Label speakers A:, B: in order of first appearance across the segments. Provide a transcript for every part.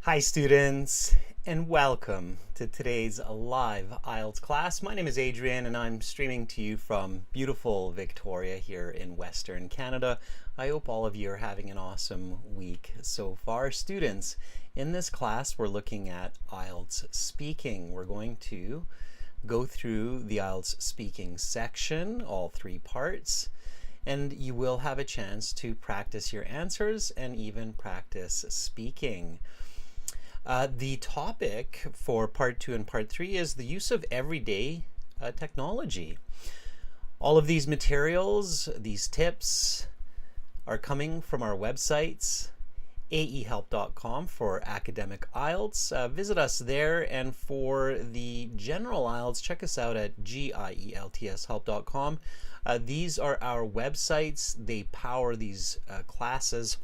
A: Hi students, and welcome to today's live IELTS class. My name is Adrian and I'm streaming to you from beautiful Victoria here in Western Canada. I hope all of you are having an awesome week so far. Students, in this class we're looking at IELTS speaking. We're going to go through the IELTS speaking section, all three parts, and you will have a chance to practice your answers and even practice speaking. The topic for part 2 and part 3 is the use of everyday technology. All of these materials, these tips, are coming from our websites, aehelp.com for academic IELTS. Visit us there, and for the general IELTS, check us out at gieltshelp.com. These are our websites. They power these classes,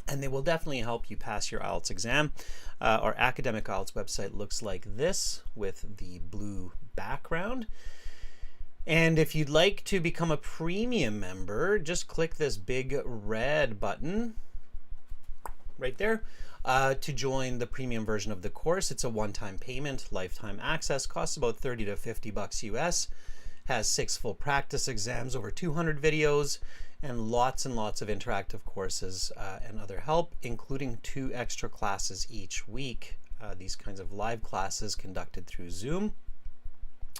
A: and they will definitely help you pass your IELTS exam. Our academic IELTS website looks like this with the blue background. And if you'd like to become a premium member, just click this big red button right there to join the premium version of the course. It's a one-time payment, lifetime access, costs about 30 to 50 bucks US, has 6 full practice exams, over 200 videos, and lots of interactive courses and other help, including 2 extra classes each week. These kinds of live classes conducted through Zoom.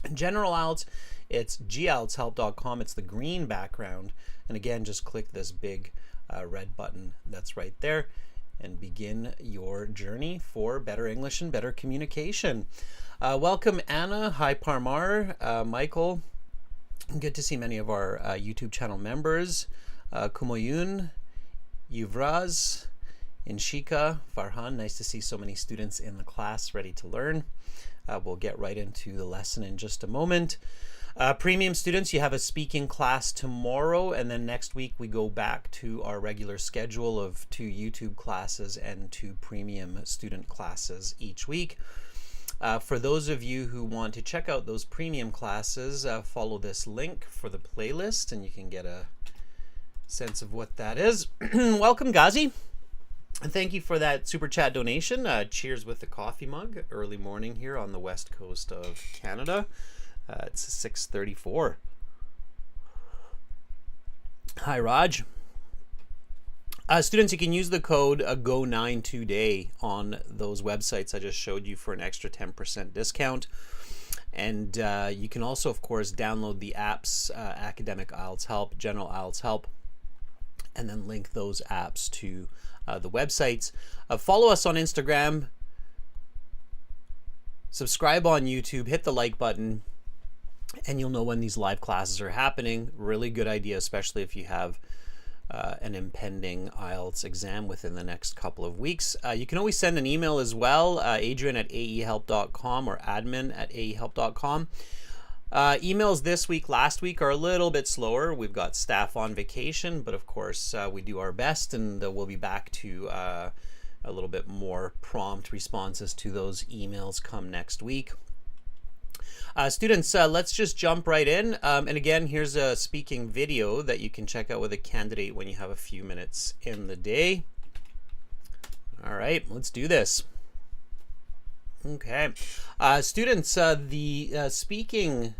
A: In general IELTS, it's gieltshelp.com. It's the green background. And again, just click this big red button that's right there and begin your journey for better English and better communication. Welcome, Anna. Hi, Parmar. Michael. Good to see many of our YouTube channel members. Kumoyun, Yuvraz, Inshika, Farhan. Nice to see so many students in the class ready to learn. We'll get right into the lesson in just a moment. Premium students, you have a speaking class tomorrow, and then next week we go back to our regular schedule of 2 YouTube classes and 2 premium student classes each week. For those of you who want to check out those premium classes, follow this link for the playlist and you can get a sense of what that is. Welcome, Ghazi. Thank you for that super chat donation. Cheers with the coffee mug. Early morning here on the west coast of Canada. It's 6:34. Hi, Raj. Students, you can use the code GO9 today on those websites I just showed you for an extra 10% discount. And you can also, of course, download the apps, Academic IELTS Help, General IELTS Help, and then link those apps to the websites. Follow us on Instagram, subscribe on YouTube, hit the like button, and you'll know when these live classes are happening. Really good idea, especially if you have an impending IELTS exam within the next couple of weeks. You can always send an email as well, adrian@aehelp.com or admin@aehelp.com. Emails this week, last week are a little bit slower. We've got staff on vacation, but of course we do our best, and we'll be back to a little bit more prompt responses to those emails come next week. Students, let's just jump right in. And again, here's a speaking video that you can check out with a candidate when you have a few minutes in the day. All right, let's do this. Okay. Students, the speaking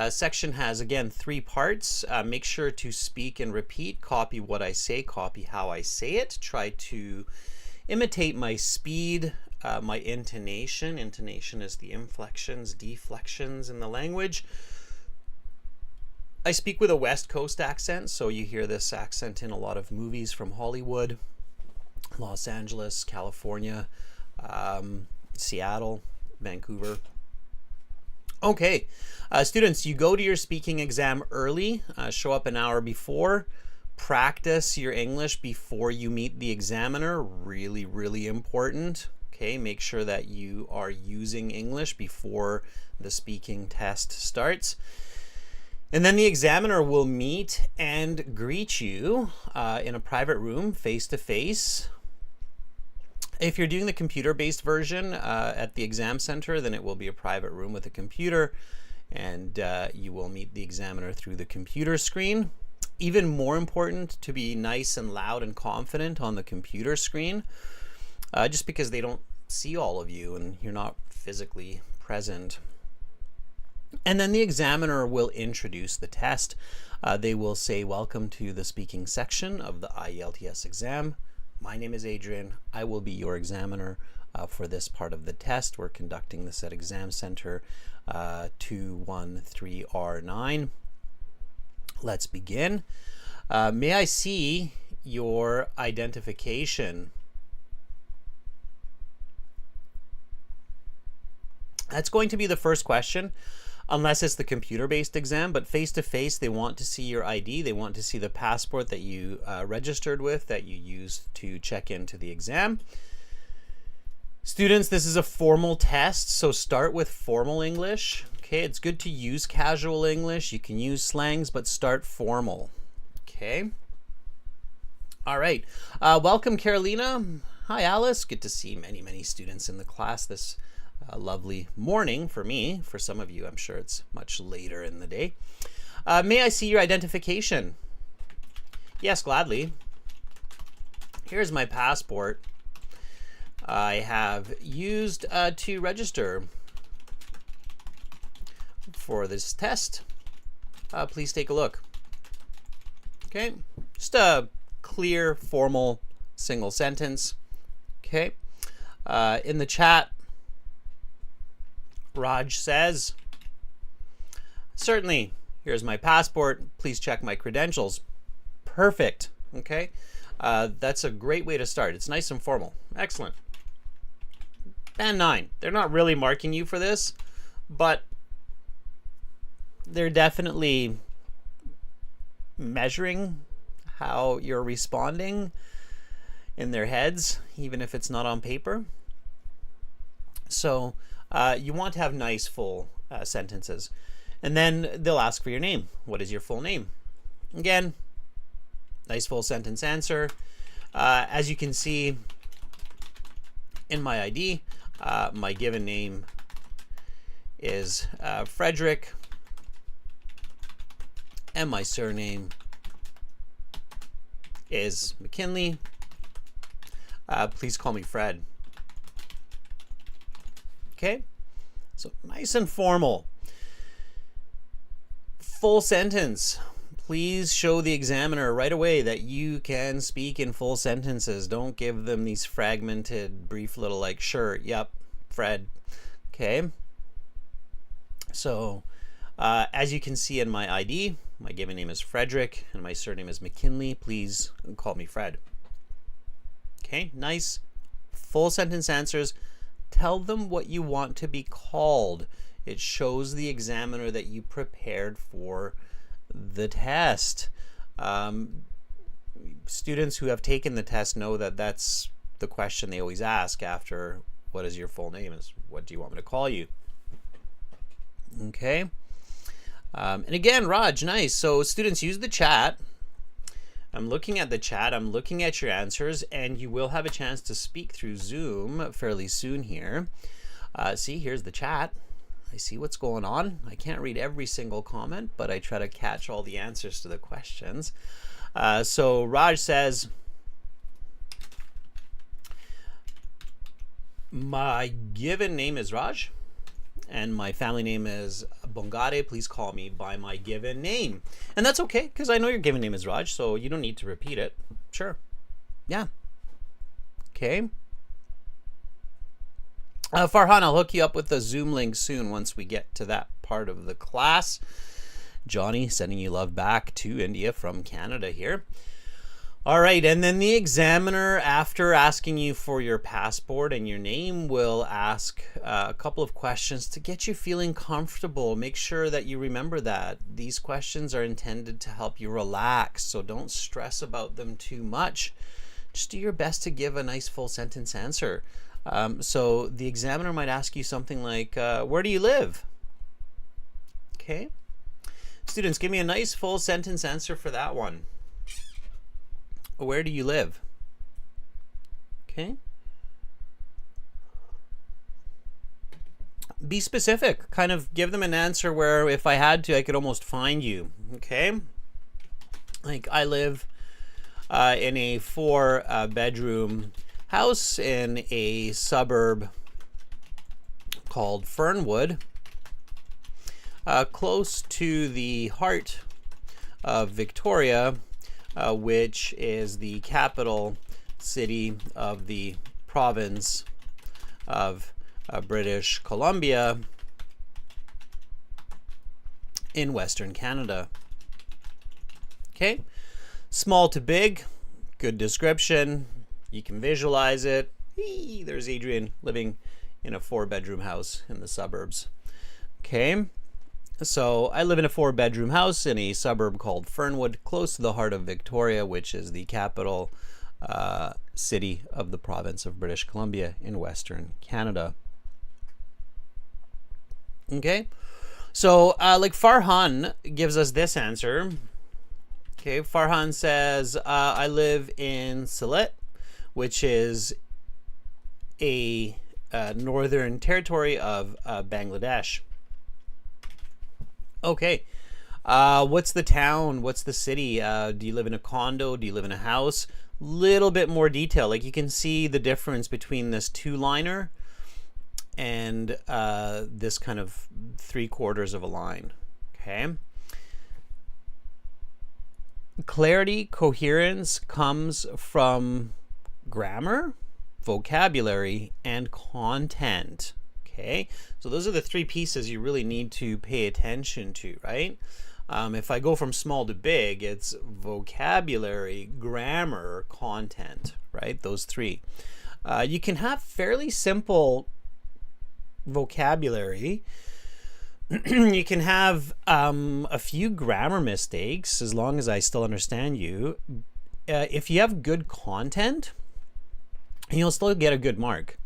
A: section has, again, 3 parts. Make sure to speak and repeat. Copy what I say, copy how I say it. Try to imitate my speed, my intonation. Intonation is the inflections, deflections in the language. I speak with a West Coast accent, so you hear this accent in a lot of movies from Hollywood, Los Angeles, California, Seattle, Vancouver. Okay, students, you go to your speaking exam early, show up an hour before. Practice your English before you meet the examiner. Really important. Okay, make sure that you are using English before the speaking test starts. And then the examiner will meet and greet you in a private room, face-to-face. If you're doing the computer-based version at the exam center, then it will be a private room with a computer, and you will meet the examiner through the computer screen. Even more important, to be nice and loud and confident on the computer screen. just because they don't see all of you and you're not physically present. And then the examiner will introduce the test. They will say, welcome to the speaking section of the IELTS exam. My name is Adrian. I will be your examiner for this part of the test. We're conducting this at Exam Center 213R9. Let's begin. May I see your identification? That's going to be the first question, unless it's the computer-based exam, but face-to-face, they want to see your ID. They want to see the passport that you registered with, that you used to check into the exam. Students, this is a formal test, so start with formal English. Okay, it's good to use casual English. You can use slangs, but start formal. Okay. All right. Welcome, Carolina. Hi, Alice. Good to see many, many students in the class this lovely morning for me. For some of you, I'm sure it's much later in the day. May I see your identification? Yes, gladly. Here's my passport. I have used to register for this test. Please take a look. Okay, just a clear, formal, single sentence. Okay, in the chat, Raj says, certainly, here's my passport. Please check my credentials. Perfect. Okay, that's a great way to start. It's nice and formal. Excellent. Band 9. They're not really marking you for this, but they're definitely measuring how you're responding in their heads, even if it's not on paper. So you want to have nice full sentences. And then they'll ask for your name. What is your full name? Again, nice full sentence answer. As you can see in my ID, my given name is Frederick, and my surname is McKinley. Please call me Fred. Okay, so nice and formal. Full sentence. Please show the examiner right away that you can speak in full sentences. Don't give them these fragmented, brief little like, sure, yep, Fred. Okay. So as you can see in my ID, my given name is Frederick and my surname is McKinley. Please call me Fred. Okay, nice full sentence answers. Tell them what you want to be called. It shows the examiner that you prepared for the test. Students who have taken the test know that that's the question they always ask after what is your full name, is what do you want me to call you? Okay. And again, Raj, nice. So students, use the chat. I'm looking at the chat. I'm looking at your answers, and you will have a chance to speak through Zoom fairly soon here. See, here's the chat. I see what's going on. I can't read every single comment, but I try to catch all the answers to the questions. So Raj says, my given name is Raj, and my family name is Bongare. Please call me by my given name. And that's okay, because I know your given name is Raj, so you don't need to repeat it. Sure. Yeah. Okay. Farhan, I'll hook you up with the Zoom link soon once we get to that part of the class. Johnny, sending you love back to India from Canada here. All right, and then the examiner, after asking you for your passport and your name, will ask a couple of questions to get you feeling comfortable. Make sure that you remember that. These questions are intended to help you relax, so don't stress about them too much. Just do your best to give a nice full sentence answer. So the examiner might ask you something like, where do you live? Okay. Students, give me a nice full sentence answer for that one. Where do you live? Okay. Be specific. Kind of give them an answer where if I had to, I could almost find you. Okay. Like, I live in a 4 bedroom house in a suburb called Fernwood, close to the heart of Victoria, which is the capital city of the province of British Columbia in Western Canada. Okay, small to big, good description. You can visualize it. Eee, there's Adrian living in a 4-bedroom house in the suburbs. Okay, so I live in a 4-bedroom house in a suburb called Fernwood, close to the heart of Victoria, which is the capital city of the province of British Columbia in Western Canada. Okay, so like Farhan gives us this answer. Okay, Farhan says, I live in Sylhet, which is a northern territory of Bangladesh. Okay, what's the town? What's the city? Do you live in a condo? Do you live in a house? Little bit more detail. Like you can see the difference between this 2-liner and this kind of 3/4 of a line. Okay. Clarity, coherence comes from grammar, vocabulary, and content. Okay, so those are the 3 pieces you really need to pay attention to, right? If I go from small to big, it's vocabulary, grammar, content, right? Those 3. You can have fairly simple vocabulary. You can have a few grammar mistakes as long as I still understand you. If you have good content, you'll still get a good mark.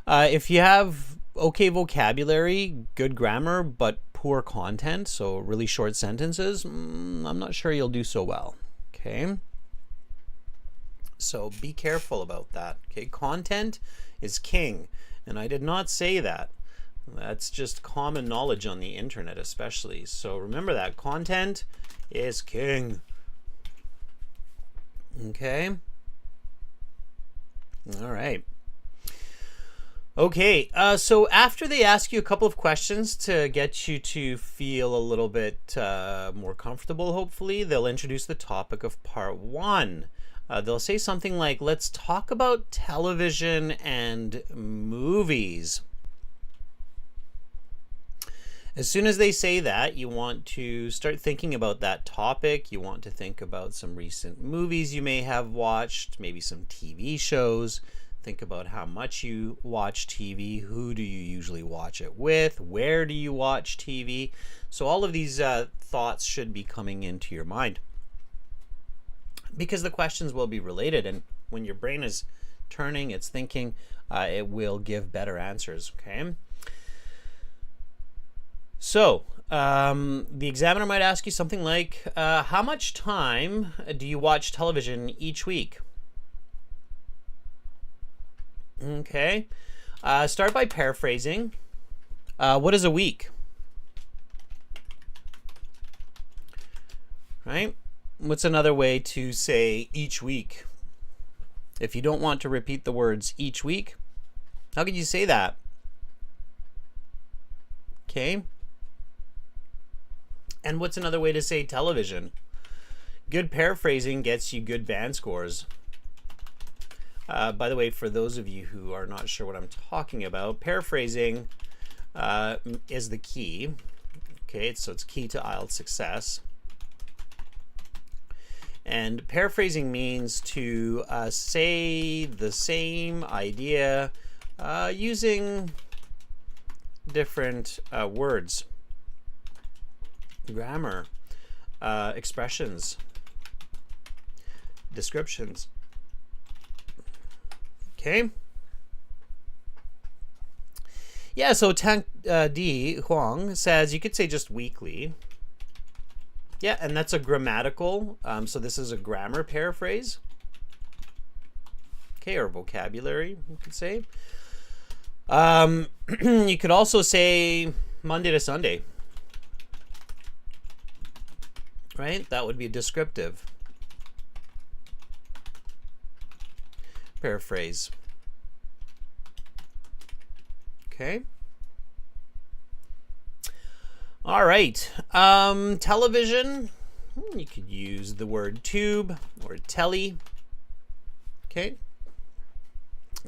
A: If you have okay vocabulary, good grammar, but poor content, so really short sentences, I'm not sure you'll do so well. Okay, so be careful about that. Okay, content is king, and I did not say that. That's just common knowledge on the internet, especially. So remember that content is king. Okay. All right. Okay, so after they ask you a couple of questions to get you to feel a little bit more comfortable, hopefully, they'll introduce the topic of part 1. They'll say something like, let's talk about television and movies. As soon as they say that, you want to start thinking about that topic. You want to think about some recent movies you may have watched, maybe some TV shows. Think about how much you watch TV, who do you usually watch it with, where do you watch TV. So all of these thoughts should be coming into your mind, because the questions will be related, and when your brain is turning, it's thinking, it will give better answers. Okay. So the examiner might ask you something like, how much time do you watch television each week? Okay. Start by paraphrasing. What is a week? Right? What's another way to say each week? If you don't want to repeat the words each week, how could you say that? Okay. And what's another way to say television? Good paraphrasing gets you good band scores. By the way, for those of you who are not sure what I'm talking about, paraphrasing is the key. Okay, so it's key to IELTS success. And paraphrasing means to say the same idea using different words, grammar, expressions, descriptions. Okay. Yeah, so Tang Di Huang says you could say just weekly. Yeah, and that's a grammatical. So this is a grammar paraphrase. Okay, or vocabulary, you could say. You could also say Monday to Sunday. Right? That would be descriptive. Paraphrase. Okay. All right. Television. You could use the word tube or telly. Okay.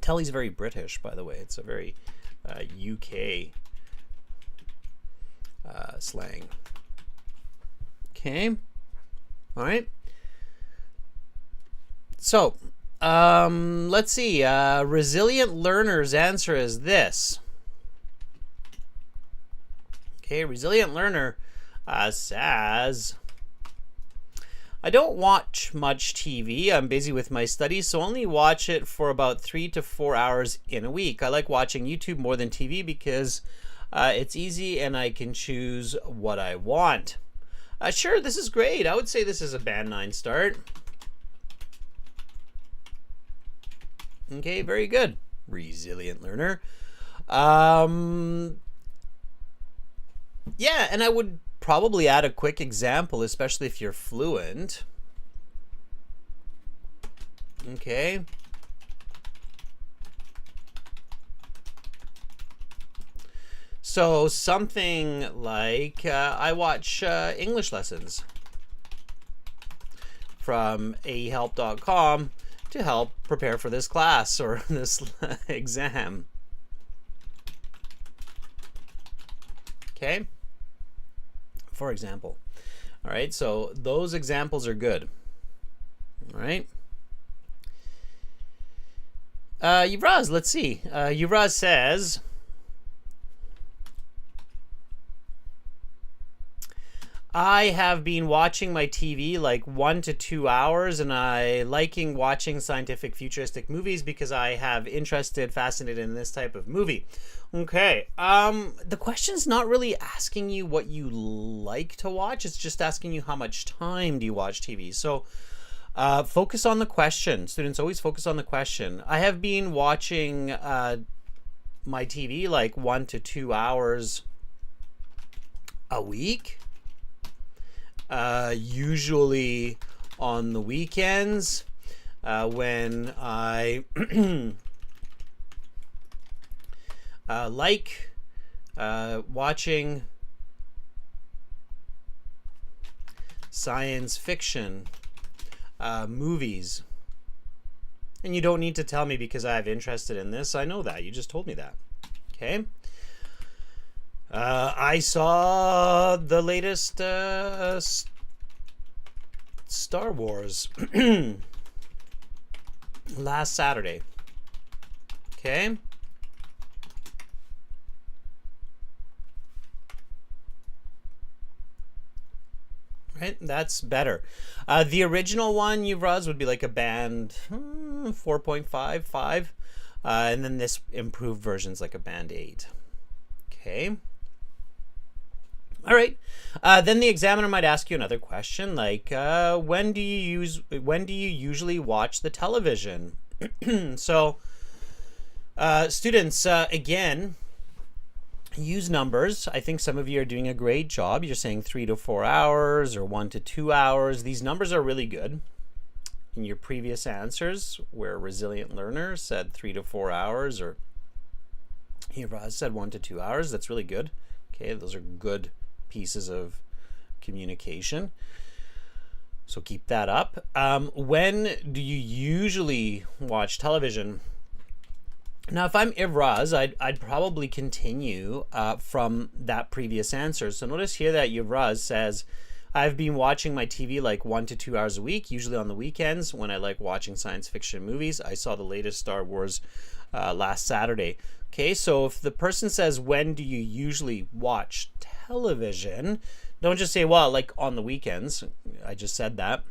A: Telly's very British, by the way. It's a very UK slang. Okay. All right. So, let's see. Resilient learner's answer is this. Okay, resilient learner says, I don't watch much TV. I'm busy with my studies, so only watch it for about 3 to 4 hours in a week. I like watching YouTube more than TV because it's easy and I can choose what I want. Sure, this is great. I would say this is a band 9 start. Okay, very good. Resilient learner. Yeah, and I would probably add a quick example, especially if you're fluent. Okay. So something like I watch English lessons from ahelp.com to help prepare for this class or this exam. Okay, for example. All right, so those examples are good. All right. Yuvraz, let's see. Yuvraz says, I have been watching my TV like 1 to 2 hours, and I liking watching scientific futuristic movies because I have fascinated in this type of movie. Okay, the question's not really asking you what you like to watch. It's just asking you how much time do you watch TV. So focus on the question. Students, always focus on the question. I have been watching my TV like 1 to 2 hours a week. Usually on the weekends when I like watching science fiction movies. And you don't need to tell me because I have interested in this. I know that. You just told me that. Okay. I saw the latest Star Wars last Saturday. Okay. Right, that's better. The original one, Yuvraz, would be like a band 4.5, 5. And then this improved version's like a band 8. Okay. All right. Then the examiner might ask you another question, like when do you usually watch the television? So, students, again, use numbers. I think some of you are doing a great job. You're saying 3 to 4 hours or 1 to 2 hours. These numbers are really good. In your previous answers, where resilient learner said 3 to 4 hours, or Yuvraz said 1 to 2 hours, that's really good. Okay, those are good pieces of communication. So keep that up. When do you usually watch television? Now, if I'm Yuvraz, I'd probably continue from that previous answer. So notice here that Yuvraz says, I've been watching my TV like 1 to 2 hours a week, usually on the weekends when I like watching science fiction movies. I saw the latest Star Wars last Saturday. Okay, so if the person says, when do you usually watch television? Don't just say, well, like on the weekends. I just said that.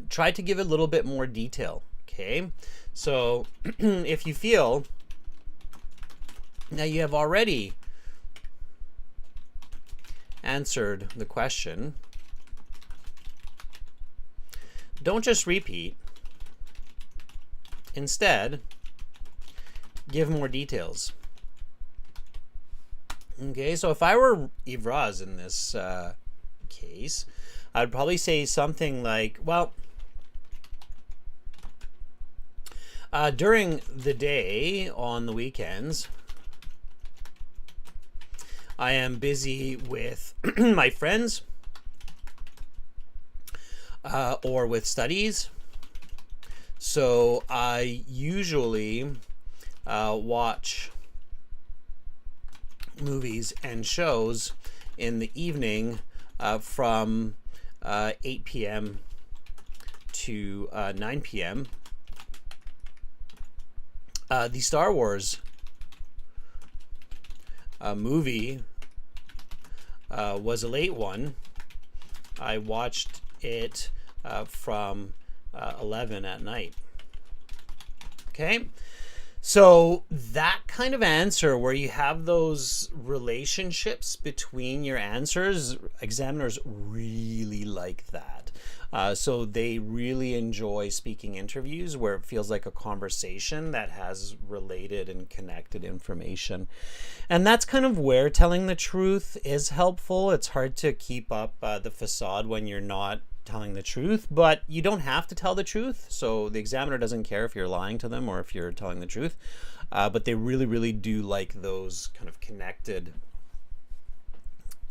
A: Try to give a little bit more detail. Okay, so if you feel now you have already answered the question, don't just repeat. Instead, give more details. Okay, so if I were Yuvraz in this case, I'd probably say something like, well, during the day on the weekends, I am busy with my friends or with studies. So I usually watch movies and shows in the evening from 8 p.m. to 9 p.m. The Star Wars movie was a late one. I watched it from 11 at night. Okay, so that kind of answer where you have those relationships between your answers, examiners really like that. So they really enjoy speaking interviews where it feels like a conversation that has related and connected information. And that's kind of where telling the truth is helpful. It's hard to keep up the facade when you're not telling the truth, but you don't have to tell the truth. So the examiner doesn't care if you're lying to them or if you're telling the truth. But they really, really do like those kind of connected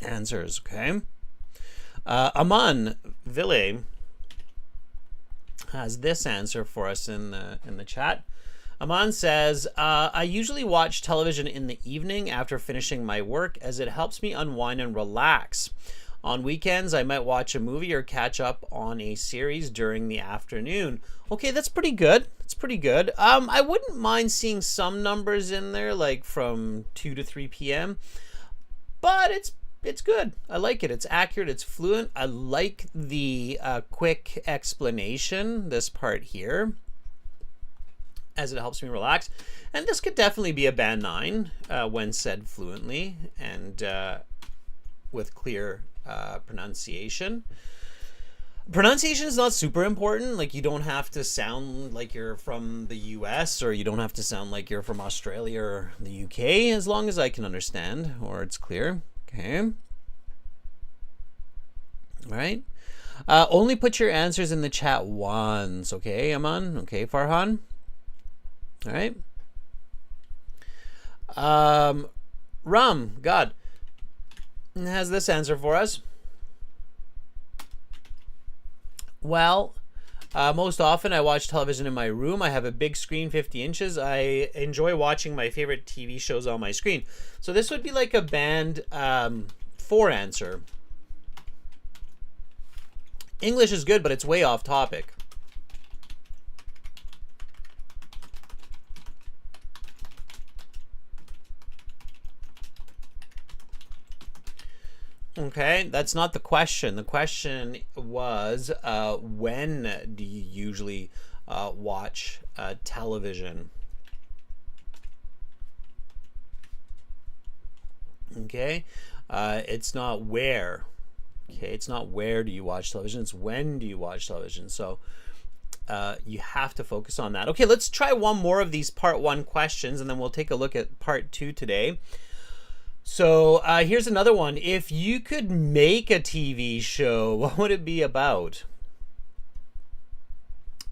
A: answers, okay? Aman Ville has this answer for us in the chat. Aman says, I usually watch television in the evening after finishing my work as it helps me unwind and relax. On weekends, I might watch a movie or catch up on a series during the afternoon. Okay, that's pretty good. That's pretty good. I wouldn't mind seeing some numbers in there, like from 2 to 3 p.m. But it's good. I like it. It's accurate. It's fluent. I like the quick explanation, this part here, as it helps me relax. And this could definitely be a band 9 when said fluently and with clear pronunciation. Pronunciation is not super important. Like, you don't have to sound like you're from the US, or you don't have to sound like you're from Australia or the UK, as long as I can understand or it's clear. Okay. All right. Only put your answers in the chat once. Okay, Aman. Okay, Farhan. All right. God has this answer for us. Well, most often I watch television in my room. I have a big screen, 50 inches. I enjoy watching my favorite TV shows on my screen. So this would be like a band 4 answer. English is good, but it's way off topic. Okay, that's not the question. The question was, when do you usually watch television? Okay, it's not where. Okay, it's not where do you watch television, it's when do you watch television. So you have to focus on that. Okay, let's try one more of these part 1 questions, and then we'll take a look at part 2 today. So here's another one. If you could make a TV show, what would it be about?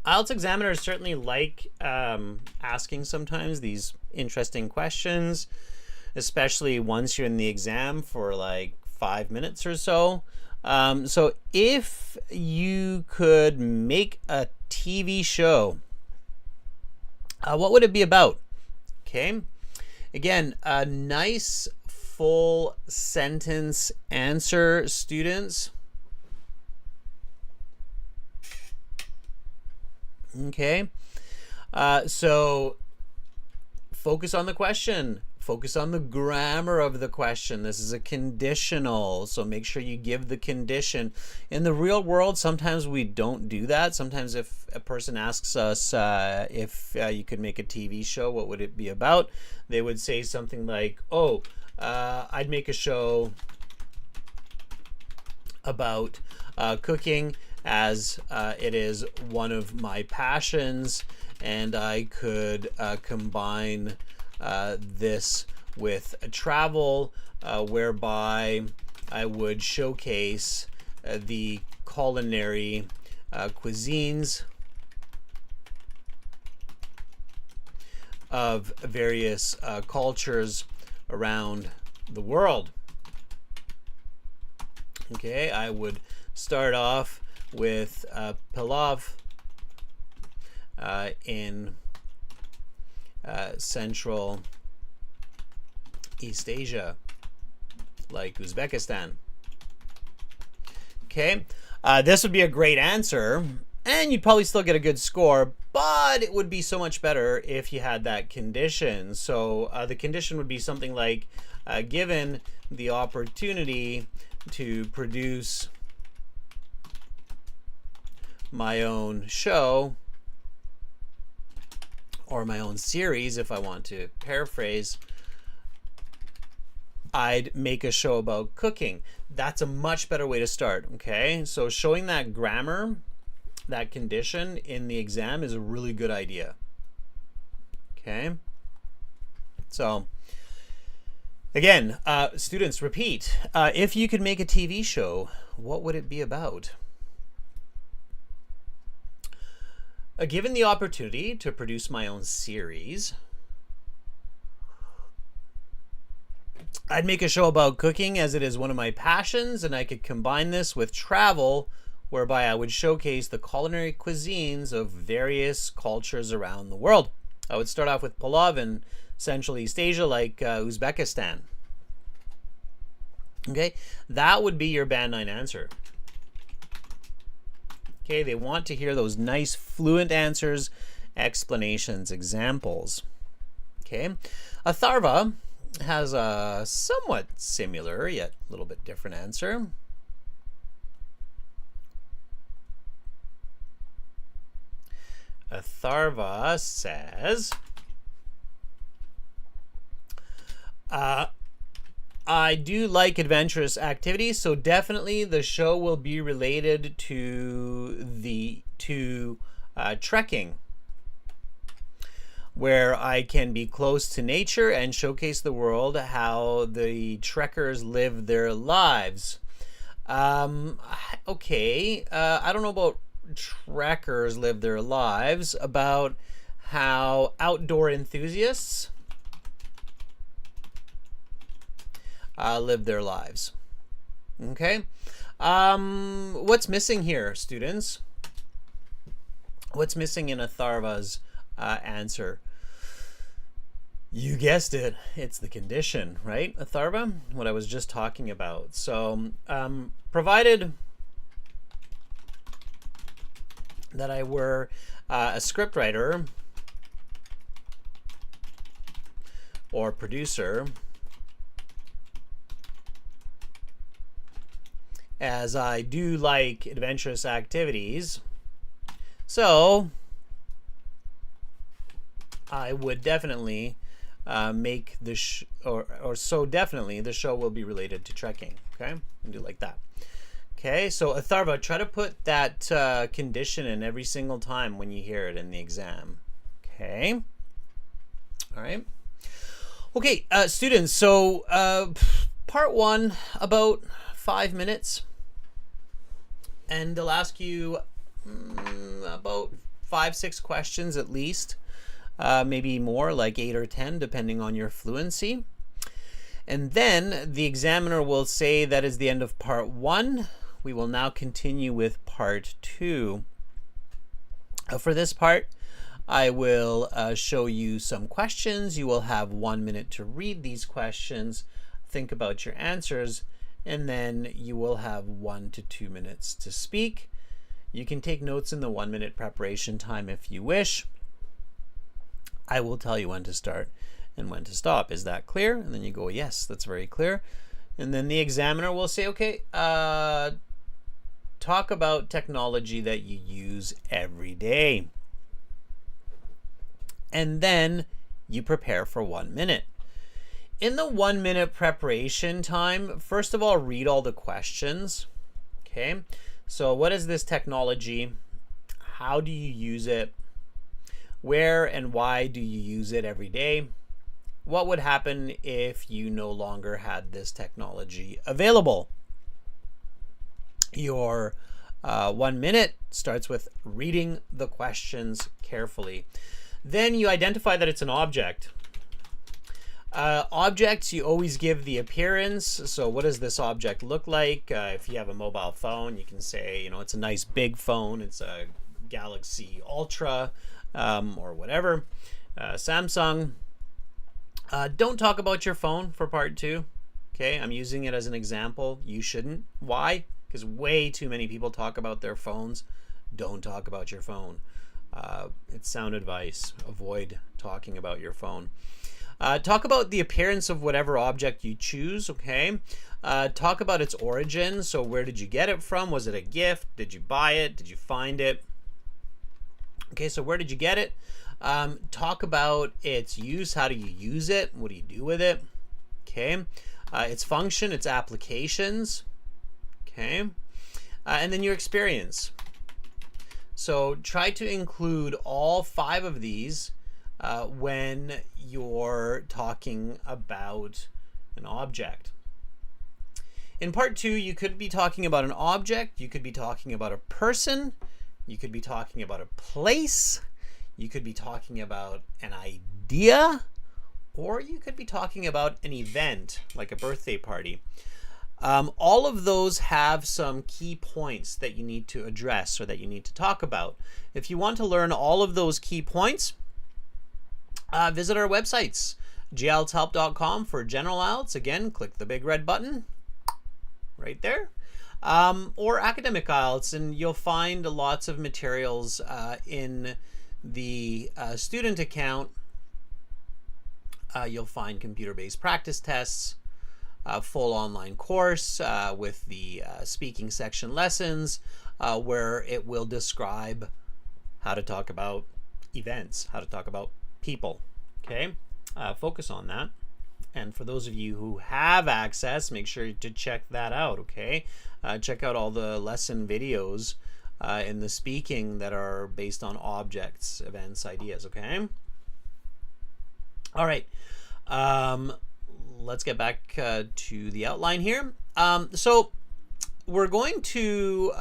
A: IELTS examiners certainly like asking sometimes these interesting questions, especially once you're in the exam for like 5 minutes or so. So if you could make a TV show, what would it be about? Okay. Again, a nice full sentence answer, students. Okay. So focus on the question. Focus on the grammar of the question. This is a conditional, so make sure you give the condition. In the real world, sometimes we don't do that. Sometimes if a person asks us if you could make a TV show, what would it be about? They would say something like, oh, I'd make a show about cooking, as it is one of my passions, and I could combine this with a travel whereby I would showcase the culinary cuisines of various cultures around the world. Okay, I would start off with Pilav in Central East Asia, like Uzbekistan. Okay, this would be a great answer, and you'd probably still get a good score, but it would be so much better if you had that condition. So the condition would be something like, given the opportunity to produce my own show, or my own series, if I want to paraphrase, I'd make a show about cooking. That's a much better way to start, okay? So showing that grammar, that condition in the exam is a really good idea, okay? So again, students, repeat. If you could make a TV show, what would it be about? Given the opportunity to produce my own series, I'd make a show about cooking, as it is one of my passions, and I could combine this with travel, whereby I would showcase the culinary cuisines of various cultures around the world. I would start off with Pilav in Central East Asia, like Uzbekistan. Okay, that would be your Band 9 answer. Okay, they want to hear those nice fluent answers, explanations, examples. Okay, Atharva has a somewhat similar yet a little bit different answer. Atharva says, I do like adventurous activities, so definitely the show will be related to trekking, where I can be close to nature and showcase the world how the trekkers live their lives. Okay, I don't know about trekkers live their lives, about how outdoor enthusiasts live their lives. Okay, what's missing here, students? What's missing in Atharva's answer? You guessed it, it's the condition, right, Atharva? What I was just talking about. So provided that I were a scriptwriter or producer, as I do like adventurous activities, so I would definitely make the definitely the show will be related to trekking. Okay, and do like that. Okay, so Atharva, try to put that condition in every single time when you hear it in the exam. Okay, all right. Okay, students, so part one, about 5 minutes, and they'll ask you about 5-6 questions at least, maybe more, like 8 or 10, depending on your fluency. And then the examiner will say that is the end of part one. We will now continue with part two. For this part, I will show you some questions. You will have 1 minute to read these questions, think about your answers, and then you will have 1 to 2 minutes to speak. You can take notes in the 1 minute preparation time if you wish. I will tell you when to start and when to stop. Is that clear? And then you go, yes, that's very clear. And then the examiner will say, okay, talk about technology that you use every day. And then you prepare for 1 minute. In the 1 minute preparation time, first of all, read all the questions. Okay, so what is this technology? How do you use it? Where and why do you use it every day? What would happen if you no longer had this technology available? Your 1 minute starts with reading the questions carefully. Then you identify that it's an object. Objects, you always give the appearance. So what does this object look like? If you have a mobile phone, you can say, it's a nice big phone. It's a Galaxy Ultra or whatever. Samsung. Don't talk about your phone for part 2. Okay, I'm using it as an example. You shouldn't. Why? Because way too many people talk about their phones. Don't talk about your phone. It's sound advice. Avoid talking about your phone. Talk about the appearance of whatever object you choose, okay? Talk about its origin. So where did you get it from? Was it a gift? Did you buy it? Did you find it? Okay, so where did you get it? Talk about its use. How do you use it? What do you do with it? Okay. Its function, its applications. Okay. And then your experience. So try to include all 5 of these when you're talking about an object. In part 2, you could be talking about an object, you could be talking about a person, you could be talking about a place, you could be talking about an idea, or you could be talking about an event, like a birthday party. All of those have some key points that you need to address or that you need to talk about. If you want to learn all of those key points, visit our websites, gieltshelp.com for general IELTS. Again, click the big red button right there. Or academic IELTS, and you'll find lots of materials in the student account. You'll find computer-based practice tests, full online course with the speaking section lessons, where it will describe how to talk about events, how to talk about people. Okay, focus on that. And for those of you who have access, make sure to check that out. Okay, check out all the lesson videos in the speaking that are based on objects, events, ideas. Okay. All right. Let's get back to the outline here. So we're going to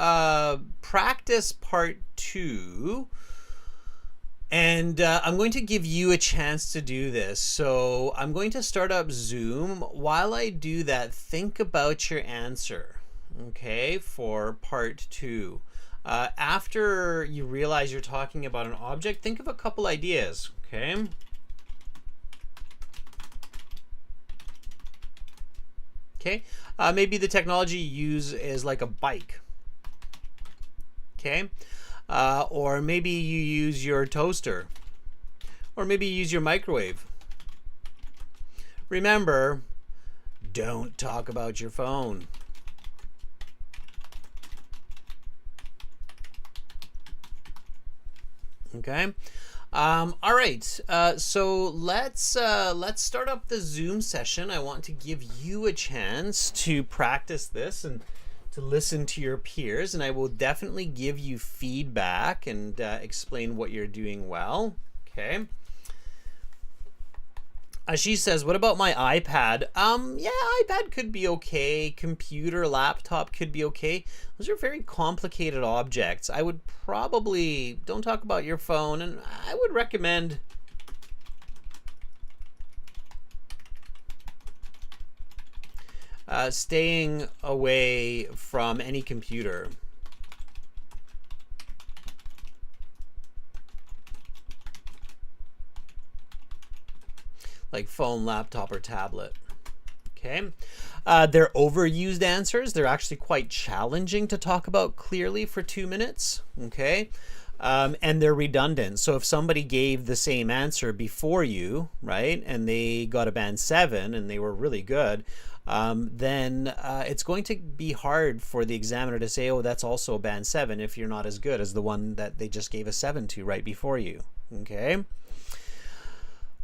A: practice part 2. And I'm going to give you a chance to do this. So I'm going to start up Zoom. While I do that, think about your answer, okay, for part 2. After you realize you're talking about an object, think of a couple ideas, okay? Okay, maybe the technology you use is like a bike, okay? Or maybe you use your toaster, or maybe you use your microwave. Remember, don't talk about your phone. Okay. All right. So let's start up the Zoom session. I want to give you a chance to practice this and to listen to your peers, and I will definitely give you feedback and explain what you're doing well. Okay. She says, what about my iPad? Yeah, iPad could be okay. Computer, laptop could be okay. Those are very complicated objects. I would probably, don't talk about your phone, and I would recommend staying away from any computer. Like phone, laptop, or tablet. Okay. They're overused answers. They're actually quite challenging to talk about clearly for 2 minutes. Okay. And they're redundant. So if somebody gave the same answer before you, right, and they got a band 7 and they were really good, then it's going to be hard for the examiner to say, oh, that's also a band 7 if you're not as good as the one that they just gave a 7 to right before you. Okay.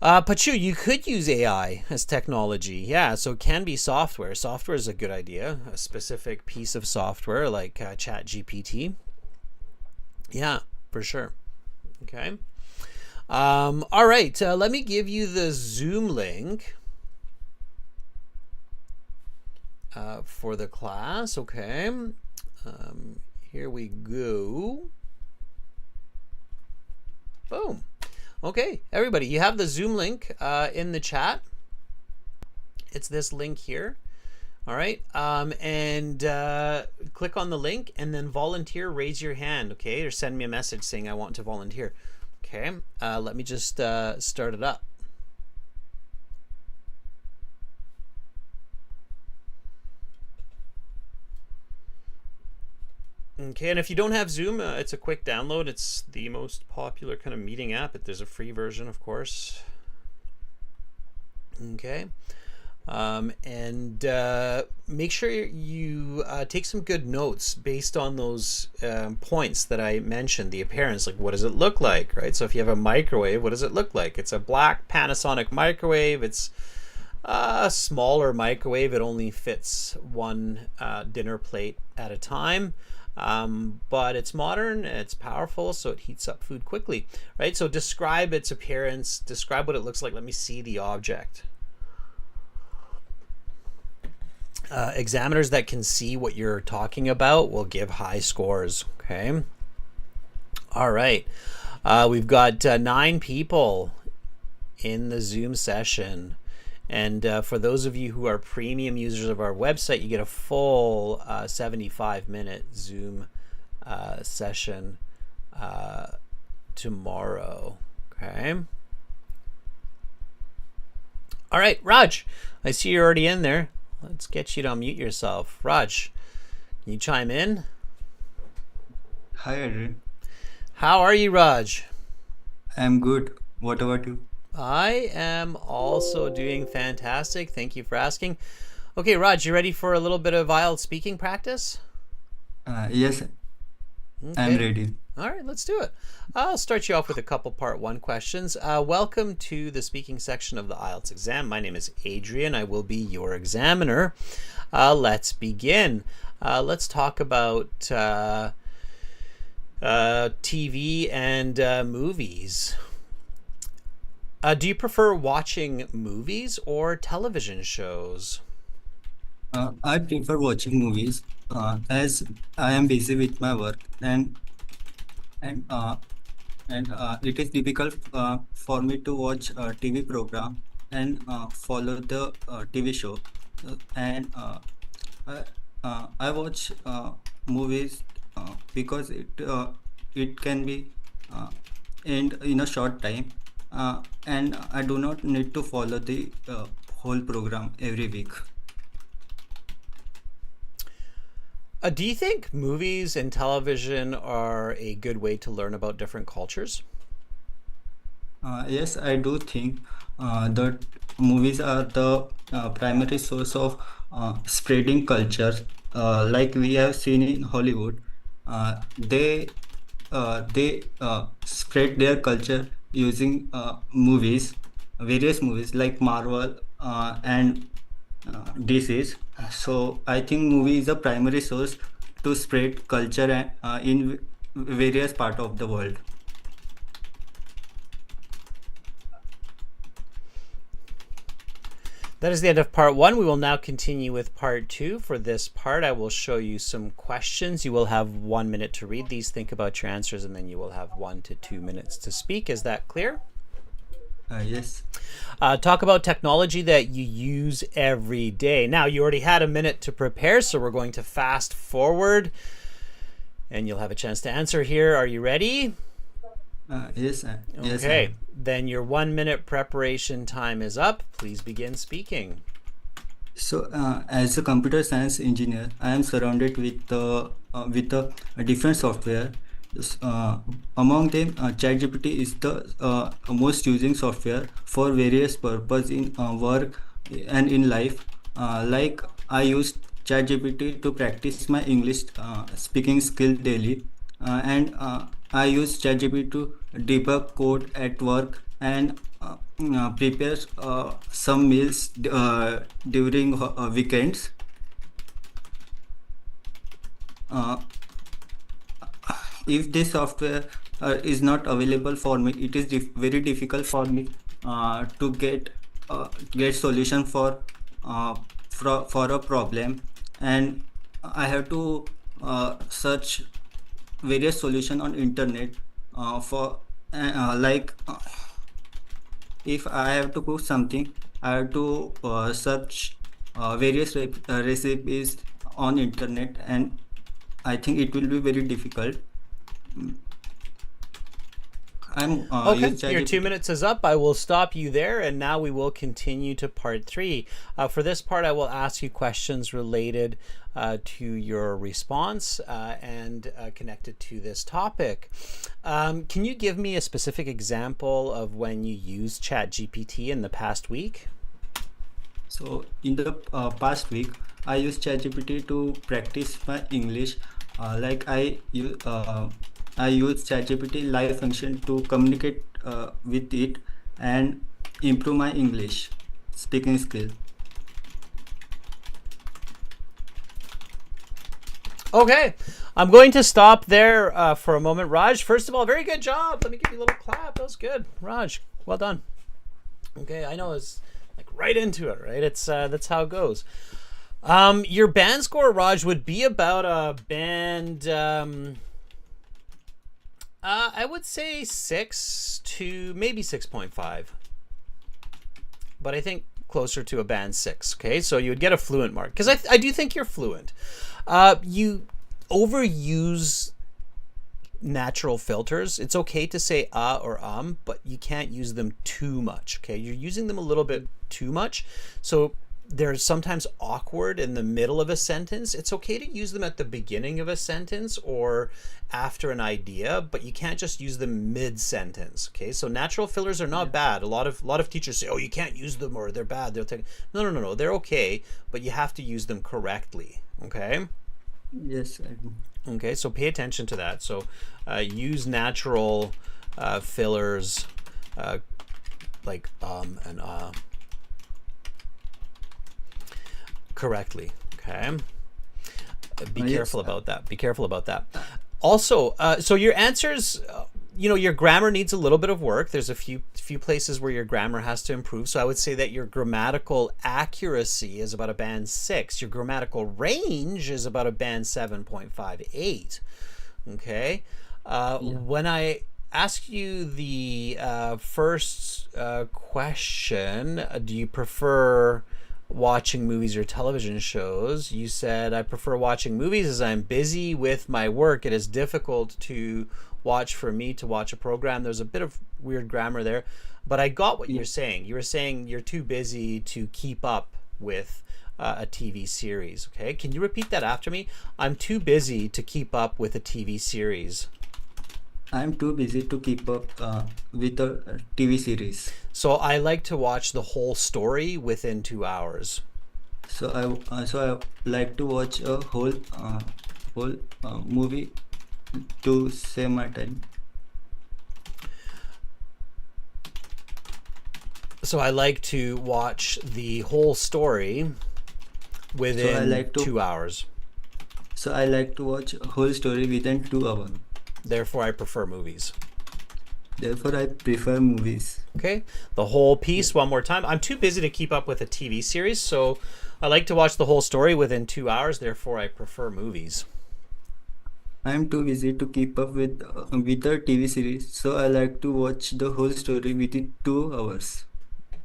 A: Pachu, you could use AI as technology. Yeah, so it can be software. Software is a good idea. A specific piece of software like ChatGPT. Yeah, for sure. Okay. All right, let me give you the Zoom link for the class. Okay. Here we go. Boom. Okay, everybody, you have the Zoom link in the chat. It's this link here. All right. And click on the link and then volunteer, raise your hand, okay? Or send me a message saying I want to volunteer. Okay. Let me just start it up. Okay, and if you don't have Zoom, it's a quick download. It's the most popular kind of meeting app. There's a free version, of course. Okay. And make sure you take some good notes based on those points that I mentioned. The appearance, like what does it look like, right? So if you have a microwave, what does it look like? It's a black Panasonic microwave. It's a smaller microwave. It only fits one dinner plate at a time. But it's modern, it's powerful, so it heats up food quickly, right? So describe its appearance, describe what it looks like. Let me see the object. Examiners that can see what you're talking about will give high scores, okay? All right. We've got 9 people in the Zoom session. And for those of you who are premium users of our website, you get a full 75-minute Zoom session tomorrow. Okay. All right, Raj, I see you're already in there. Let's get you to unmute yourself. Raj, can you chime in?
B: Hi, Adrian.
A: How are you, Raj?
B: I'm good. What about you?
A: I am also doing fantastic. Thank you for asking. Okay, Raj, you ready for a little bit of IELTS speaking practice?
B: Yes, I'm ready.
A: All right, let's do it. I'll start you off with a couple part 1 questions. Welcome to the speaking section of the IELTS exam. My name is Adrian. I will be your examiner. Let's begin. Let's talk about TV and movies. Do you prefer watching movies or television shows?
B: I prefer watching movies as I am busy with my work and it is difficult for me to watch a TV program and follow the TV show. And I, I watch movies because it can be end in a short time. And I do not need to follow the whole program every week.
A: Do you think movies and television are a good way to learn about different cultures?
B: Yes, I do think that movies are the primary source of spreading culture. Like we have seen in Hollywood, they spread their culture using movies, various movies like Marvel and DCs. So I think movie is a primary source to spread culture in various part of the world.
A: That is the end of part 1. We will now continue with part 2. For this part, I will show you some questions. You will have 1 minute to read these, think about your answers, and then you will have 1 to 2 minutes to speak. Is that clear?
B: Yes.
A: Talk about technology that you use every day. Now, you already had a minute to prepare, so we're going to fast forward, and you'll have a chance to answer here. Are you ready?
B: Yes. Yes.
A: Okay, then your 1 minute preparation time is up. Please begin speaking.
B: So, as a computer science engineer, I am surrounded with a different software. Among them, ChatGPT is the most using software for various purposes in work and in life. Like I use ChatGPT to practice my English speaking skill daily, and I use ChatGPT to debug code at work and prepare some meals during weekends. If this software is not available for me, it is very difficult for me to get solution for a problem, and I have to search various solution on internet for like if I have to cook something, I have to search various recipes on internet, and I think it will be very difficult. Mm, I'm
A: Okay,
B: use
A: your two
B: ChatGPT.
A: minutes is up. I will stop you there, and now we will continue to part three. For this part, I will ask you questions related to your response and connected to this topic. Can you give me a specific example of when you used ChatGPT in the past week?
B: So in the past week, I used ChatGPT to practice my English. I use ChatGPT live function to communicate with it and improve my English speaking skill.
A: Okay, I'm going to stop there for a moment. Raj, first of all, very good job. Let me give you a little clap. That was good. Raj, well done. Okay, I know it's like right into it, right? It's that's how it goes. Your band score, Raj, would be about a band. I would say 6 to maybe 6.5, but I think closer to a band 6. Okay, so you would get a fluent mark because I do think you're fluent. You overuse natural filters. It's okay to say or but you can't use them too much. Okay, you're using them a little bit too much, so they're sometimes awkward in the middle of a sentence. It's okay to use them at the beginning of a sentence or after an idea, but you can't just use them mid-sentence. Okay, so natural fillers are not
B: Yeah.
A: bad. A lot of teachers say, "Oh, you can't use them or they're bad." They'll take no, no, no, no. They're okay, but you have to use them correctly. Okay.
B: Yes.
A: Okay, so pay attention to that. So use natural fillers uh, like and correctly. Okay, be
B: Yes.
A: careful about that. Be careful about that. Also, so your answers, your grammar needs a little bit of work. There's a few places where your grammar has to improve. So I would say that your grammatical accuracy is about a band 6. Your grammatical range is about a band 7.58. Okay.
B: Yeah.
A: When I ask you the first question, do you prefer watching movies or television shows? You said, I prefer watching movies as I'm busy with my work. It is difficult to watch for me to watch a program. There's a bit of weird grammar there, but I got what
B: Yeah.
A: you're saying. You were saying you're too busy to keep up with a TV series. Okay, can you repeat that after me? I'm too busy to keep up with a TV series.
B: I'm too busy to keep up with a TV series.
A: So I like to watch the whole story within 2 hours.
B: So I like to watch a whole movie to save my time.
A: So I like to watch the whole story
B: So I
A: within
B: like to
A: 2 hours.
B: so I like to watch a whole story within 2 hours.
A: Therefore, I prefer movies.
B: Therefore, I prefer movies.
A: Okay, the whole piece
B: Yeah.
A: one more time. I'm too busy to keep up with a TV series, so I like to watch the whole story within 2 hours. Therefore, I prefer movies.
B: I am too busy to keep up with a TV series, so I like to watch the whole story within 2 hours.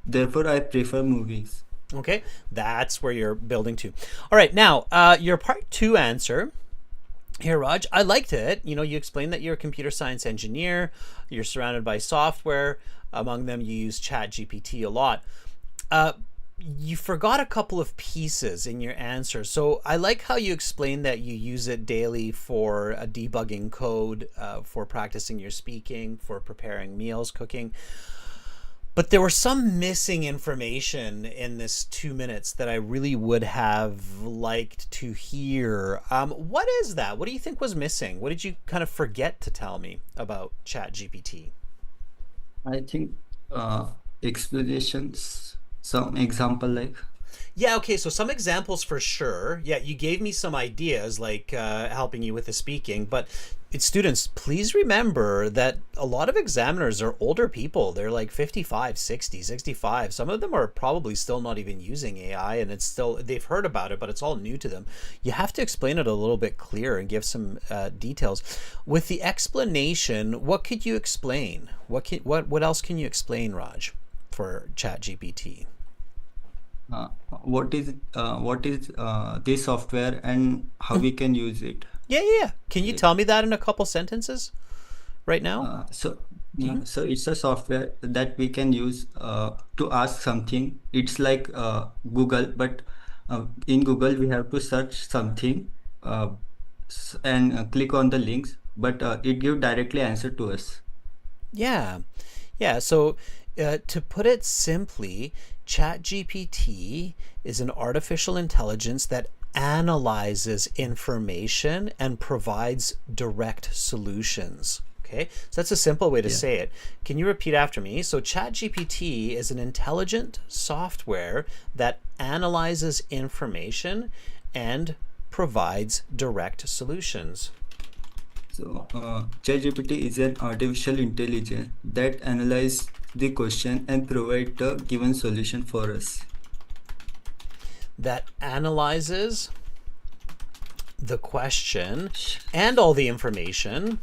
B: Therefore, I prefer movies.
A: Okay, that's where you're building to. All right, now your part two answer here, Raj. I liked it. You explained that you're a computer science engineer. You're surrounded by software. Among them, you use Chat GPT a lot. Uh, you forgot a couple of pieces in your answer. So I like how you explained that you use it daily for debugging code, for practicing your speaking, for preparing meals, cooking. But there was some missing information in this 2 minutes that I really would have liked to hear. What is that? What do you think was missing? What did you kind of forget to tell me about ChatGPT?
B: I think explanations, some example like
A: Yeah, okay, so some examples for sure. Yeah, you gave me some ideas like helping you with the speaking, but students, please remember that a lot of examiners are older people. They're like 55, 60, 65. Some of them are probably still not even using AI and they've heard about it, but it's all new to them. You have to explain it a little bit clearer and give some details. With the explanation, what could you explain? What else can you explain, Raj, for ChatGPT?
B: Uh, what is this software and how we can use it?
A: Yeah. Can you
B: Like,
A: tell me that in a couple sentences right now?
B: so it's a software that we can use to ask something. It's like Google, but in Google we have to search something uh, and click on the links, but it gives directly answer to us.
A: Yeah. Yeah. So, to put it simply, ChatGPT is an artificial intelligence that analyzes information and provides direct solutions. Okay. So that's a simple way to
B: Yeah.
A: say it. Can you repeat after me? So, ChatGPT is an intelligent software that analyzes information and provides direct solutions.
B: So, ChatGPT is an artificial intelligence that analyzes the question and provide the given solution for us.
A: That analyzes the question and all the information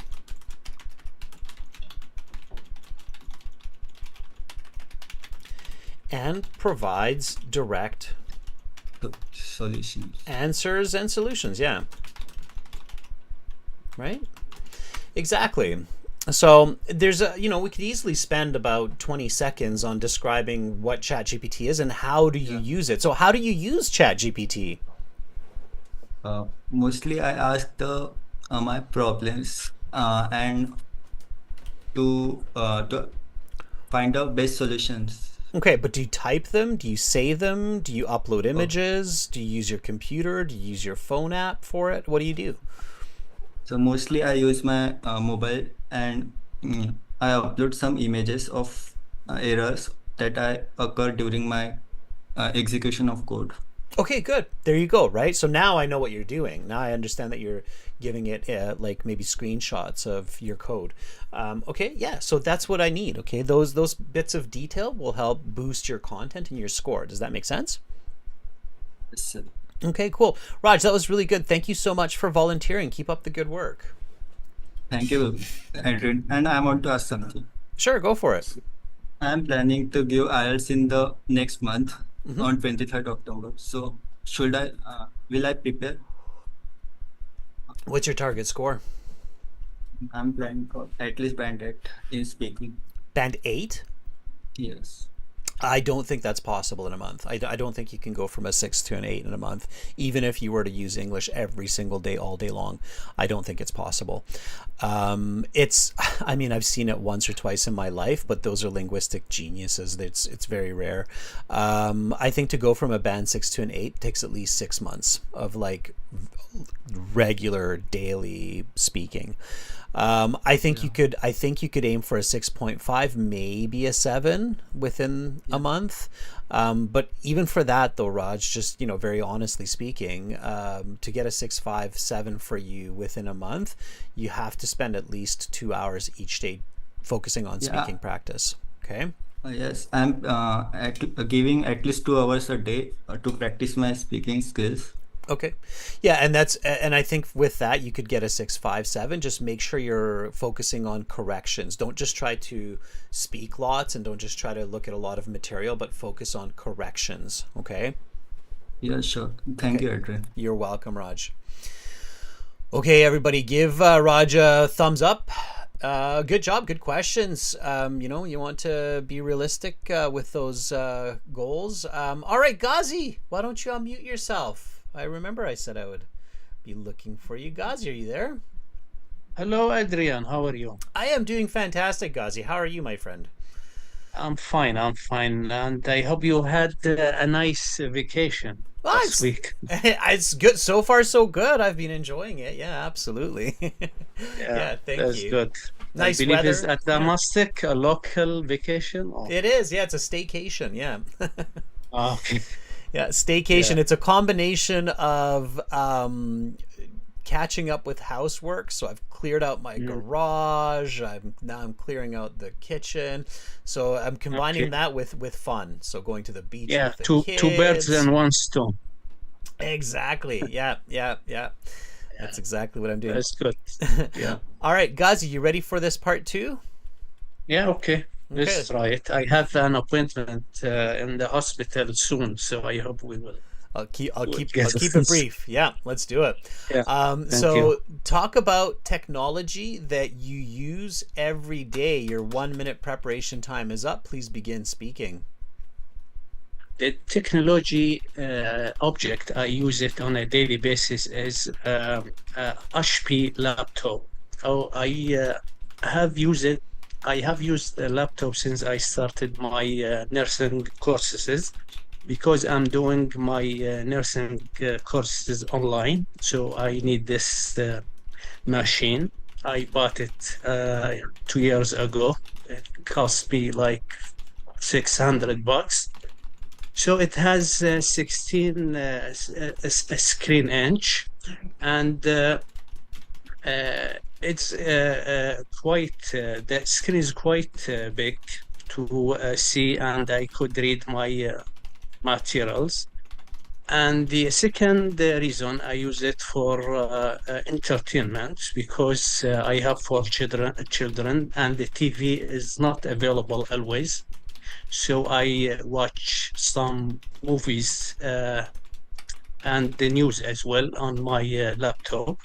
A: and provides direct
B: Solutions.
A: answers and solutions. Yeah. Right? Exactly. So there's we could easily spend about 20 seconds on describing what ChatGPT is and how do you
B: Yeah.
A: use it. So how do you use ChatGPT?
B: Mostly I ask the my problems and to find out best solutions.
A: Okay, but do you type them? Do you save them? Do you upload
B: Oh,
A: images? Do you use your computer? Do you use your phone app for it? What do you do?
B: so mostly I use my mobile and I upload some images of errors that I occur during my execution of code.
A: Okay, good. There you go. Right. So now I know what you're doing. Now I understand that you're giving it like maybe screenshots of your code. Okay, yeah. So that's what I need. Okay, those bits of detail will help boost your content and your score. Does that make sense?
B: Yes, sir.
A: Okay, cool. Raj, that was really good. Thank you so much for volunteering. Keep up the good work.
B: Thank you, Adrian. And I want to ask something.
A: Sure, go for it.
B: I'm planning to give IELTS in the next month
A: Hmm.
B: on 23rd October. So will I prepare?
A: What's your target score?
B: I'm planning for at least band 8 in speaking.
A: Band 8?
B: Yes.
A: I don't think that's possible in a month. I don't think you can go from a 6 to an 8 in a month, even if you were to use English every single day, all day long. I don't think it's possible. I mean, I've seen it once or twice in my life, but those are linguistic geniuses. It's very rare. I think to go from a band 6 to an 8 takes at least 6 months of like regular daily speaking. I think you
B: Yeah.
A: could. I think you could aim for a 6.5, maybe a 7 within a
B: Yeah.
A: month. But even for that, though, Raj, just very honestly speaking, to get a 6.5, 7 for you within a month, you have to spend at least 2 hours each day focusing on
B: Yeah.
A: speaking practice. Okay.
B: Yes. I'm giving at least 2 hours a day to practice my speaking skills.
A: Okay. Yeah, and I think with that you could get a 6.5, 7. Just make sure you're focusing on corrections. Don't just try to speak lots and don't just try to look at a lot of material, but focus on corrections. Okay?
B: Yeah, sure. Thank
A: Okay.
B: you, Adrian.
A: You're welcome, Raj. Okay, everybody, give Raj a thumbs up. Good job, good questions. You want to be realistic with those goals. All right, Ghazi, why don't you unmute yourself? I remember I said I would be looking for you. Ghazi, are you there?
C: Hello, Adrian. How are you?
A: I am doing fantastic, Ghazi. How are you, my friend?
C: I'm fine. I'm fine. And I hope you had a nice vacation
A: Well,
C: last
A: it's
C: week.
A: it's good so far, so good. I've been enjoying it. Yeah, absolutely.
C: Yeah,
A: Yeah, thank
C: that's
A: you.
C: good. I
A: Nice
C: believe it's
A: weather.
C: at
A: Yeah,
C: Damascus, a local vacation. Oh,
A: it is. Yeah, it's a staycation. Yeah.
C: okay.
A: Yeah, staycation.
C: Yeah.
A: It's a combination of catching up with housework. So I've cleared out my
C: Mm,
A: garage. I'm clearing out the kitchen. So I'm combining
C: okay.
A: that with fun. So going to the beach
C: Yeah,
A: with the
C: two birds
A: kids.
C: and one stone.
A: Exactly. Yeah, yeah, yeah.
C: Yeah,
A: That's exactly what I'm doing.
C: that's good. Yeah.
A: All right, Ghazi, you ready for this part two?
C: Yeah, okay.
A: Okay.
C: let's try it. I have an appointment in the hospital soon, so I hope we will
A: I'll
C: get
A: keep it
C: this.
A: brief. Yeah, let's do it.
C: Yeah, thank you.
A: So talk about technology that you use every day. Your 1 minute preparation time is up. Please begin speaking.
C: The technology object I use it on a daily basis is HP laptop. Oh, have used it. I have used the laptop since I started my nursing courses because I'm doing my nursing courses online. So I need this machine. I bought it 2 years ago. It cost me like $600. So it has 16 screen inch, and it's quite the screen is quite big to see, and I could read my materials. And the second reason I use it for entertainment because I have 4 children, and the TV is not available always. So I watch some movies and the news as well on my laptop.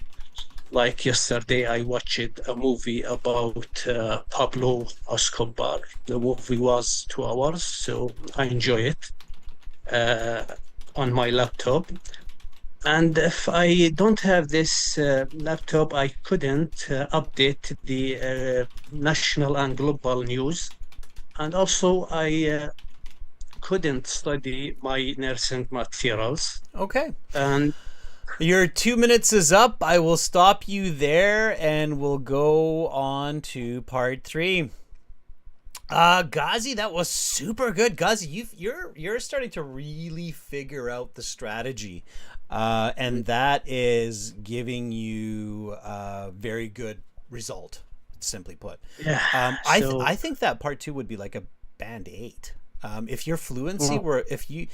C: Like yesterday, I watched a movie about Pablo Escobar. The movie was 2 hours, so I enjoy it uh, on my laptop. And if I don't have this laptop, I couldn't update the national and global news. And also, I couldn't study my nursing materials.
A: Okay.
C: And
A: Your 2 minutes is up. I will stop you there and we'll go on to part three. Ghazi, that was super good. Ghazi, you're starting to really figure out the strategy, and that is giving you a very good result. Simply put,
C: yeah,
A: I think that part two would be like a band eight. If your fluency
C: well,
A: were if you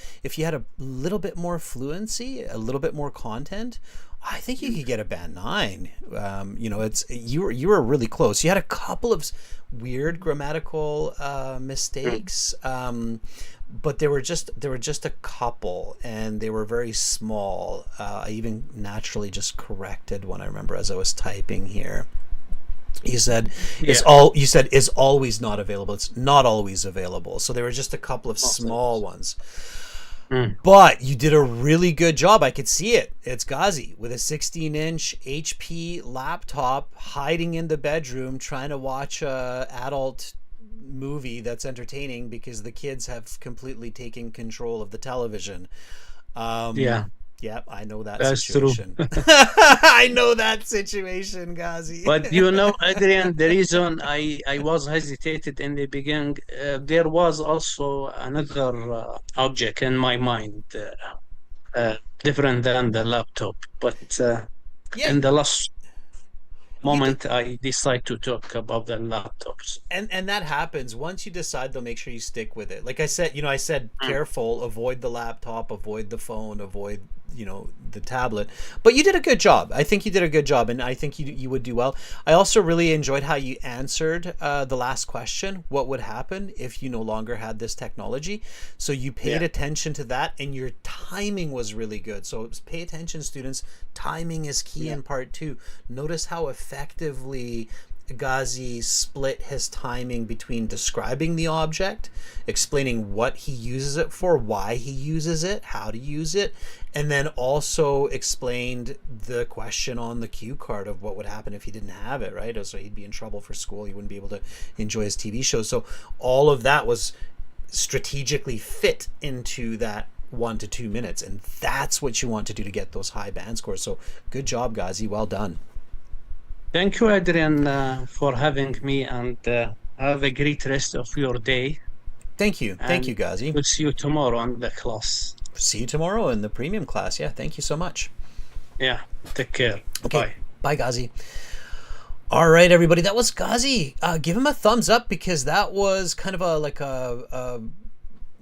A: had a little bit more fluency, a little bit more content, I think you could get a band nine. It's you were really close. You had a couple of weird grammatical mistakes, but there were just a couple, and they were very small. I even naturally just corrected one. I remember as I was typing here. You said
C: yeah,
A: you said is always not available. It's not always available. So there were just a couple of small ones.
C: mm,
A: But you did a really good job. I could see it. It's Ghazi with a 16-inch HP laptop hiding in the bedroom trying to watch a adult movie that's entertaining because the kids have completely taken control of the television.
C: yeah,
A: Yeah, I know that
C: that's true.
A: situation. I know that situation, Ghazi.
C: But you know, Adrian, the reason I was hesitated in the beginning, there was also another object in my mind, different than the laptop. But
A: Yeah,
C: in the last
A: you did.
C: moment, I decide to talk about the laptops.
A: And that happens once you decide, they'll make sure you stick with it. Like I said, I said
C: Mm,
A: careful, avoid the laptop, avoid the phone, avoid the tablet. But you did a good job. I think you did a good job, and I think you would do well. I also really enjoyed how you answered the last question: what would happen if you no longer had this technology? So you paid
C: yeah,
A: attention to that, and your timing was really good. So pay attention, students. Timing is key
C: yeah,
A: in part two. Notice how effectively Ghazi split his timing between describing the object, explaining what he uses it for, why he uses it, how to use it, and then also explained the question on the cue card of what would happen if he didn't have it, right? So he'd be in trouble for school. He wouldn't be able to enjoy his TV shows. So all of that was strategically fit into that 1 to 2 minutes. And that's what you want to do to get those high band scores. So good job, Ghazi. Well done.
C: thank you, Adrian, for having me, and have a great rest of your day.
A: Thank you. Thank you,
C: And
A: Ghazi.
C: we'll see you tomorrow on the class.
A: See you tomorrow in the premium class. Yeah, thank you so much.
C: Yeah, take care.
A: Okay,
C: Bye.
A: bye, Ghazi. All right, everybody, that was Ghazi. Give him a thumbs up because that was kind of a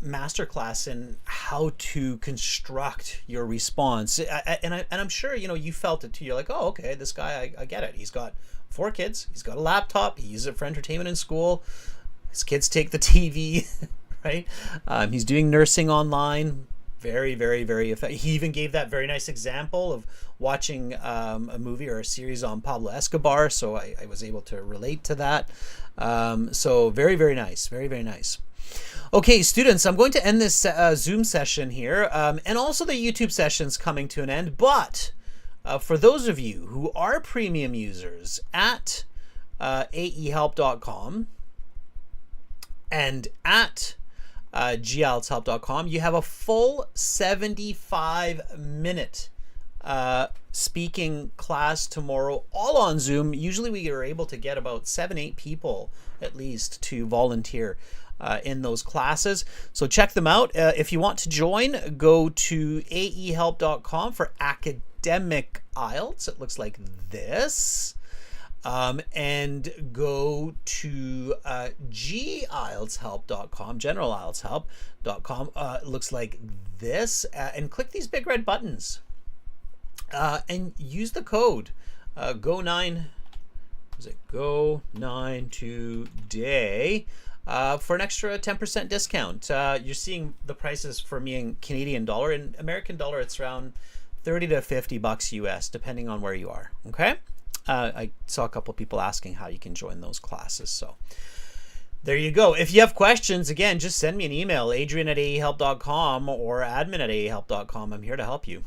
A: masterclass in how to construct your response. And I'm sure you felt it too. You're like, oh, okay, this guy, I get it. He's got 4 kids. He's got a laptop. He uses it for entertainment in school. His kids take the TV, right? He's doing nursing online. Very, very, very effective. He even gave that very nice example of watching a movie or a series on Pablo Escobar, so I was able to relate to that. So very, very nice. Very, very nice. Okay, students, I'm going to end this Zoom session here, and also the YouTube session's coming to an end, but for those of you who are premium users at aehelp.com and at gieltshelp.com, you have a full 75-minute speaking class tomorrow, all on Zoom. Usually we are able to get about 7-8 people at least to volunteer in those classes. So check them out. If you want to join, go to aehelp.com for academic IELTS. It looks like this. And go to gieltshelp.com, generalieltshelp.com. It looks like this, and click these big red buttons, and use the code go9. Is it go9 today? For an extra 10% discount. You're seeing the prices for me in Canadian dollar. In American dollar, it's around $30 to $50 US, depending on where you are. Okay. I saw a couple people asking how you can join those classes. So there you go. If you have questions, again, just send me an email, adrian@aehelp.com or admin@aehelp.com. I'm here to help you.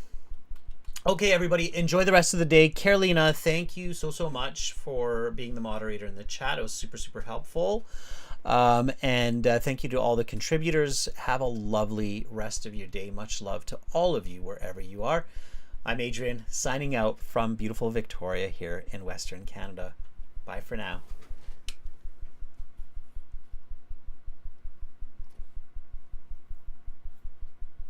A: Okay, everybody, enjoy the rest of the day. Carolina, thank you so much for being the moderator in the chat. It was super helpful. And thank you to all the contributors. Have a lovely rest of your day. Much love to all of you wherever you are. I'm Adrian, signing out from beautiful Victoria here in Western Canada. Bye for now.